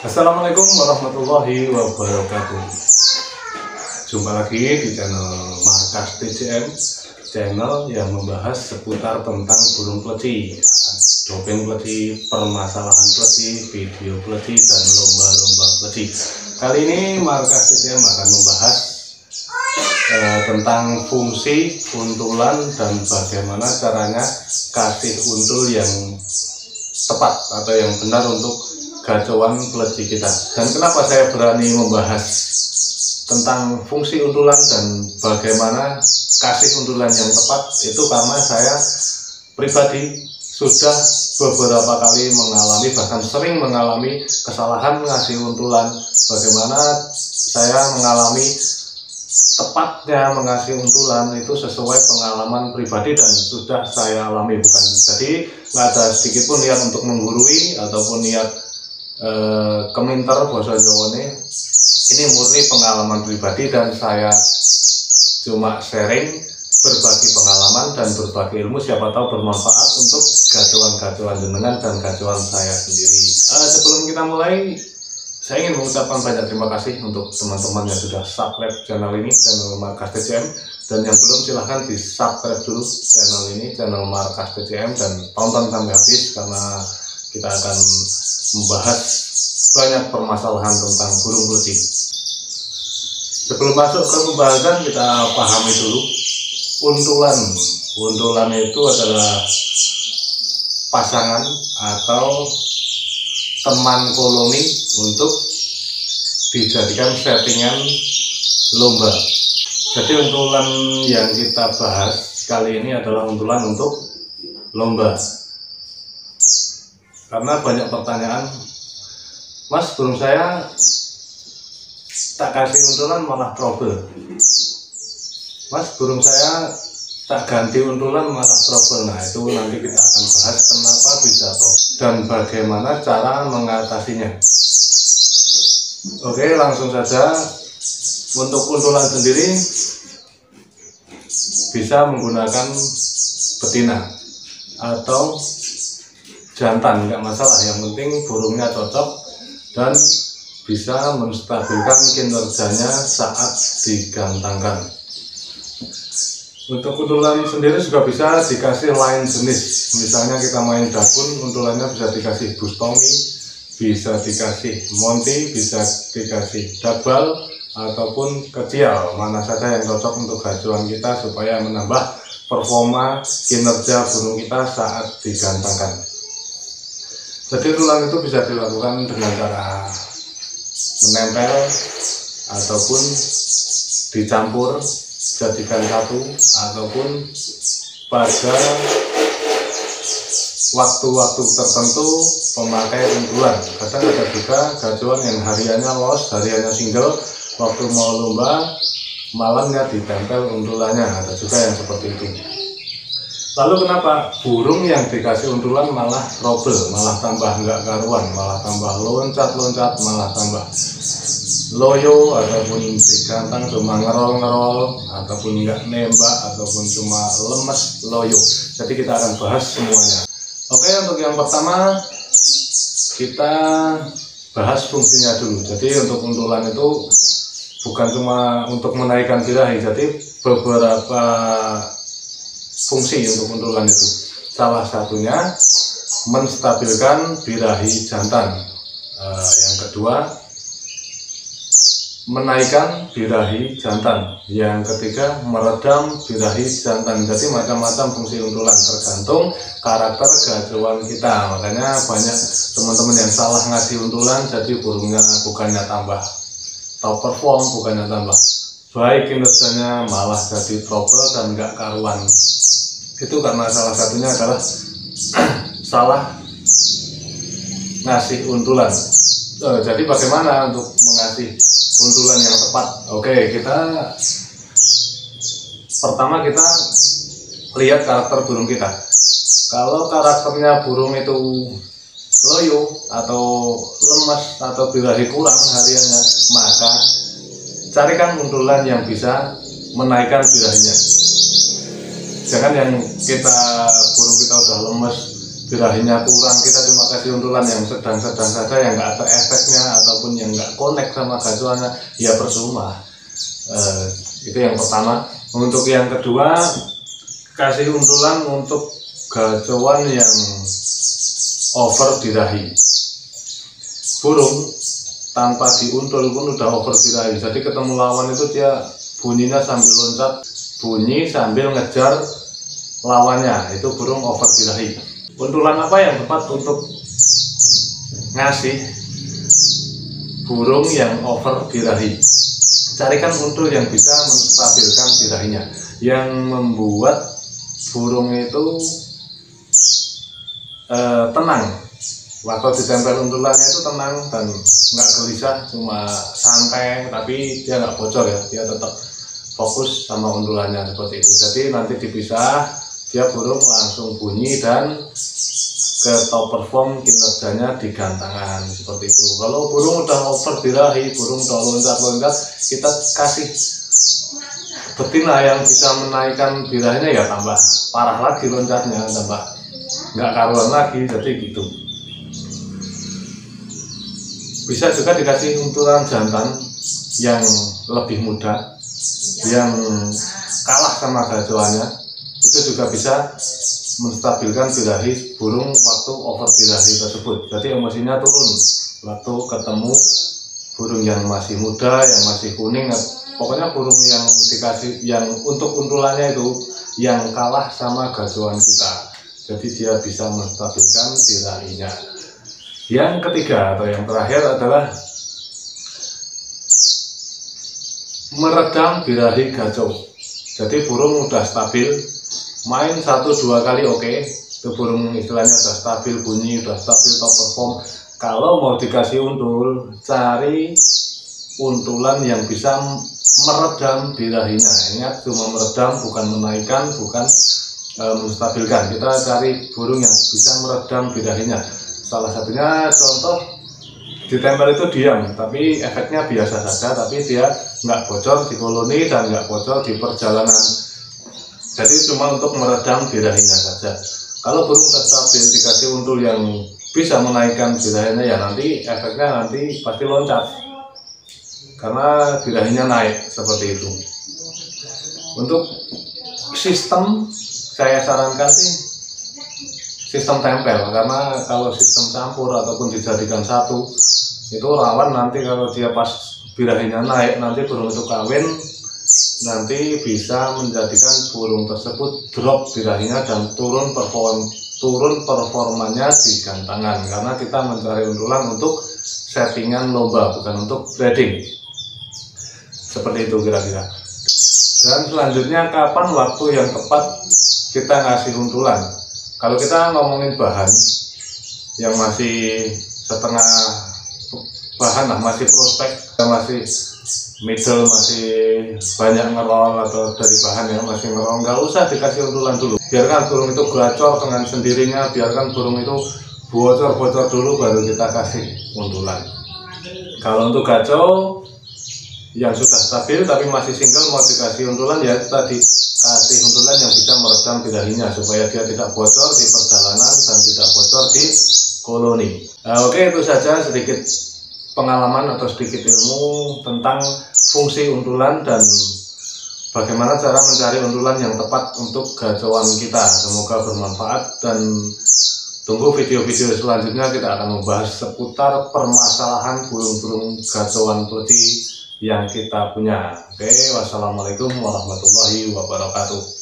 Assalamualaikum warahmatullahi wabarakatuh. Jumpa lagi di channel Markas TCM, channel yang membahas seputar tentang burung pleci, doping pleci, permasalahan pleci, video pleci, dan lomba-lomba pleci. Kali ini Markas TCM akan membahas tentang fungsi untulan dan bagaimana caranya kasih untul yang tepat atau yang benar untuk gacauan pleci kita. Dan kenapa saya berani membahas tentang fungsi untulan dan bagaimana kasih untulan yang tepat, itu karena saya pribadi sudah beberapa kali mengalami, bahkan sering mengalami kesalahan ngasih untulan. Bagaimana saya mengalami tepatnya mengasih untulan itu sesuai pengalaman pribadi dan sudah saya alami, bukan. Jadi nggak ada sedikit pun niat untuk menggurui ataupun niat keminter bahasa Jawa ini murni pengalaman pribadi, dan saya cuma sharing, berbagi pengalaman dan berbagi ilmu, siapa tahu bermanfaat untuk gacauan-gacauan jenengan dan gacauan saya sendiri. Sebelum kita mulai, saya ingin mengucapkan banyak terima kasih untuk teman-teman yang sudah subscribe channel ini, channel Markas TCM, dan yang belum silahkan di subscribe dulu channel ini, channel Markas TCM, dan tonton sampai habis karena kita akan membahas banyak permasalahan tentang burung pleci. Sebelum masuk ke pembahasan, kita pahami dulu untulan. Untulan itu adalah pasangan atau teman koloni untuk dijadikan settingan lomba. Jadi untulan yang kita bahas kali ini adalah untulan untuk lomba. Karena banyak pertanyaan, Mas, burung saya tak kasih untulan malah trouble. Mas, burung saya tak ganti untulan malah trouble. Nah, itu nanti kita akan bahas kenapa bisa trouble dan bagaimana cara mengatasinya. Oke, langsung saja. Untuk untulan sendiri bisa menggunakan betina atau jantan, nggak masalah, yang penting burungnya cocok dan bisa menstabilkan kinerjanya saat digantangkan. Untuk untulan sendiri juga bisa dikasih lain jenis, misalnya kita main dakun, untulannya bisa dikasih bustomi, bisa dikasih monty, bisa dikasih double ataupun kecil, mana saja yang cocok untuk gacauan kita supaya menambah performa kinerja burung kita saat digantangkan. Jadi untulan itu bisa dilakukan dengan cara menempel ataupun dicampur jadikan satu, ataupun pada waktu-waktu tertentu pemakai untulan. Kadang ada juga gacauan yang hariannya los, hariannya single, waktu mau lomba malamnya ditempel untulannya, ada juga yang seperti itu. Lalu kenapa burung yang dikasih untulan malah trouble, malah tambah nggak karuan, malah tambah loncat-loncat, malah tambah loyo, ataupun digantang cuma ngerol-ngerol, ataupun nggak nembak, ataupun cuma lemes loyo. Jadi kita akan bahas semuanya. Oke, untuk yang pertama kita bahas fungsinya dulu. Jadi untuk untulan itu bukan cuma untuk menaikkan birahi, jadi beberapa fungsi untuk untulan itu. Salah satunya menstabilkan birahi jantan. Yang kedua, menaikkan birahi jantan. Yang ketiga, meredam birahi jantan. Jadi macam-macam fungsi untulan tergantung karakter gacauan kita. Makanya banyak teman-teman yang salah ngasih untulan, jadi burungnya bukannya tambah top perform, bukannya tambah baik kinerjanya, malah jadi trouble dan nggak karuan. Itu karena salah satunya adalah salah ngasih untulan. Jadi bagaimana untuk mengasih untulan yang tepat? Oke, pertama kita lihat karakter burung kita. Kalau karakternya burung itu loyo atau lemas atau birahi kurang hariannya, maka carikan untulan yang bisa menaikkan birahinya. Jangan yang burung kita udah lemes, birahinya kurang, kita cuma kasih untulan yang sedang-sedang saja, yang nggak ada efeknya ataupun yang nggak connect sama gacuannya, ya percuma. Itu yang pertama. Untuk yang kedua, kasih untulan untuk gacuan yang over birahi. Burung tanpa diuntul pun udah over birahi, jadi ketemu lawan itu dia bunyinya sambil loncat, bunyi sambil ngejar lawannya, itu burung over birahi. Untulan apa yang tepat untuk ngasih burung yang over birahi? Carikan untul yang bisa menstabilkan birahinya, yang membuat burung itu tenang. Waktu ditempel untulannya itu tenang dan nggak gelisah, cuma santai, tapi dia nggak bocor ya, dia tetap fokus sama untulannya seperti itu. Jadi nanti dipisah, dia burung langsung bunyi dan ke top perform, kinerjanya di gantangan seperti itu. Kalau burung udah over birahi, burung udah loncat-loncat, kita kasih betina yang bisa menaikkan birahinya, ya tambah parah lagi loncatnya, tambah nggak karuan lagi, jadi gitu. Bisa juga dikasih untulan jantan yang lebih muda, yang kalah sama gacuannya, itu juga bisa menstabilkan birahi burung waktu over birahi tersebut. Jadi emosinya turun waktu ketemu burung yang masih muda, yang masih kuning, pokoknya burung yang dikasih, yang untuk untulannya itu yang kalah sama gacuan kita, jadi dia bisa menstabilkan birahinya. Yang ketiga atau yang terakhir adalah meredam birahi gacau. Jadi burung udah stabil, main 1-2 kali oke, itu burung istilahnya udah stabil bunyi, udah stabil top perform. Kalau mau dikasih untul, cari untulan yang bisa meredam birahinya. Ingat, cuma meredam, bukan menaikkan, bukan menstabilkan. Kita cari burung yang bisa meredam birahinya. Salah satunya contoh, ditempel itu diam, tapi efeknya biasa saja, tapi dia nggak bocor di koloni dan nggak bocor di perjalanan. Jadi cuma untuk meredam birahinya saja. Kalau burung udah stabil, dikasih untul yang bisa menaikkan birahinya, ya nanti efeknya nanti pasti loncat, karena birahinya naik seperti itu. Untuk sistem, saya sarankan sih sistem tempel, karena kalau sistem campur ataupun dijadikan satu, itu rawan nanti kalau dia pas birahinya naik, nanti burung itu kawin, nanti bisa menjadikan burung tersebut drop birahinya dan turun performanya di gantangan, karena kita mencari untulan untuk settingan lomba, bukan untuk breeding. Seperti itu kira-kira. Dan selanjutnya, kapan waktu yang tepat kita ngasih untulan? Kalau kita ngomongin bahan yang masih setengah bahan lah, masih prospek, masih middle, masih banyak ngerol atau dari bahan yang masih ngerol, nggak usah dikasih untulan dulu. Biarkan burung itu gacor dengan sendirinya, biarkan burung itu bocor-bocor dulu, baru kita kasih untulan. Kalau untuk gacor yang sudah stabil tapi masih single, mau dikasih untulan, ya tadi kasih untulan yang bisa meredam birahinya supaya dia tidak bocor di perjalanan dan tidak bocor di koloni. Oke, itu saja sedikit pengalaman atau sedikit ilmu tentang fungsi untulan dan bagaimana cara mencari untulan yang tepat untuk gacauan kita. Semoga bermanfaat, dan tunggu video-video selanjutnya, kita akan membahas seputar permasalahan burung-burung gacauan putih yang kita punya. Oke, wassalamualaikum warahmatullahi wabarakatuh.